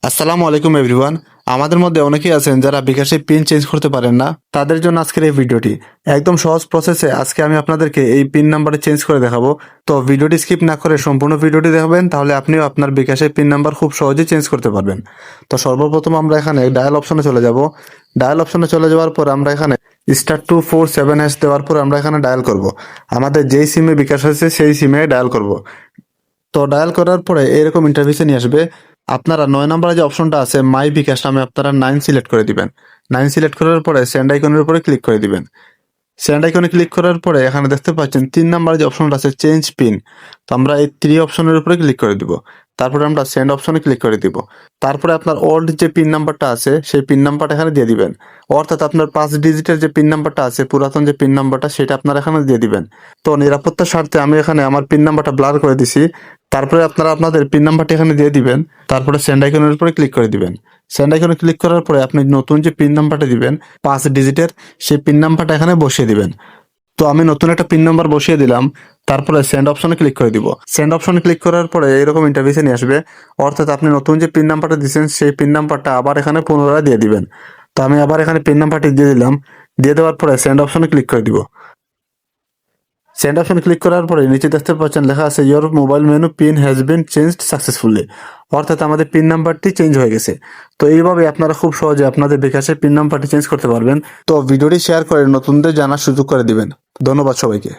আসসালামু আলাইকুম এভরিওয়ান। আমাদের মধ্যে অনেকেই আছেন যারা বিকাশে পিন চেঞ্জ করতে পারেন না। তাদের জন্য আজকের এই ভিডিওটি একদম সহজ প্রসেসে আজকে আমি আপনাদেরকে এই পিন নাম্বারটি চেঞ্জ করে দেখাবো। তো ভিডিওটি স্কিপ না করে সম্পূর্ণ ভিডিওটি দেখবেন, তাহলে আপনিও আপনার বিকাশের পিন নাম্বার খুব সহজেই চেঞ্জ করতে পারবেন। তো সর্বপ্রথম আমরা এখানে ডায়াল অপশনে চলে যাব। ডায়াল অপশনে চলে যাওয়ার পর আমরা এখানে *247# দেওয়ার পর আমরা এখানে ডায়াল করব। আমাদের যেই সিমে বিকাশ হয়েছে সেই সিমে ডায়াল করব। তো ডায়াল করার পরে এরকম ইন্টারফেসে নিয়ে আসবে। আপনারা 9 নম্বরে যে অপশনটা আছে মাই বিকাশ নামে আপনারা 9 সিলেক্ট করে দিবেন। 9 সিলেক্ট করার পরে সেন্ড আইকনের উপরে ক্লিক করে দিবেন। সেন্ড আইকনে ক্লিক করার পরে এখানে দেখতে পাচ্ছেন 3 নম্বরে যে অপশনটা আছে চেঞ্জ পিন। তো আমরা এই 3 অপশনের উপরে ক্লিক করে দিব। তারপরে আমরা সেন্ড অপশনে ক্লিক করে দিব। তারপরে আপনার ওল্ড যে পিন নাম্বারটা আছে সেই পিন নাম্বারটা এখানে দিয়ে দিবেন। অর্থাৎ আপনার 5 ডিজিটের যে পিন নাম্বারটা আছে পুরাতন যে পিন নাম্বারটা সেটা আপনারা এখানে দিয়ে দিবেন। তো নিরাপত্তার স্বার্থে আমি এখানে আমার পিন নাম্বারটা ব্লার করে দিছি। তারপরে আপনারা আপনাদের পিন নাম্বারটি এখানে দিয়ে দিবেন। তারপরে সেন্ড আইকনের উপরে ক্লিক করে দিবেন। সেন্ড আইকনে ক্লিক করার পরে আপনি নতুন যে পিন নাম্বারটা দিবেন 5 ডিজিটের, সেই পিন নাম্বারটা এখানে বসিয়ে দিবেন। তো আমি নতুন একটা পিন নাম্বার বসিয়ে দিলাম। তারপরে সেন্ড অপশনে ক্লিক করে দিব। সেন্ড অপশনে ক্লিক করার পরে এরকম ইন্টারফেসে নিয়ে আসবে। অর্থাৎ আপনি নতুন যে পিন নাম্বারটা দিয়েছেন সেই পিন নাম্বারটা আবার এখানে পুনরায় দিয়ে দিবেন। তো আমি আবার এখানে পিন নাম্বারটি দিয়ে দিলাম। দিয়ে দেওয়ার পরে সেন্ড অপশনে ক্লিক করে দিব। সেন্ড অপশন ক্লিক করার পরে নিচে দেখতে পাচ্ছেন লেখা আছে your mobile menu pin has been changed successfully. অর্থাৎ আমাদের পিন নাম্বারটি চেঞ্জ হয়ে গেছে। তো এইভাবে আপনারা খুব সহজে আপনাদের বিকাশের পিন নাম্বারটি চেঞ্জ করতে পারবেন। তো ভিডিওটি শেয়ার করে নতুনদের জানার সুযোগ করে দিবেন। ধন্যবাদ সবাইকে।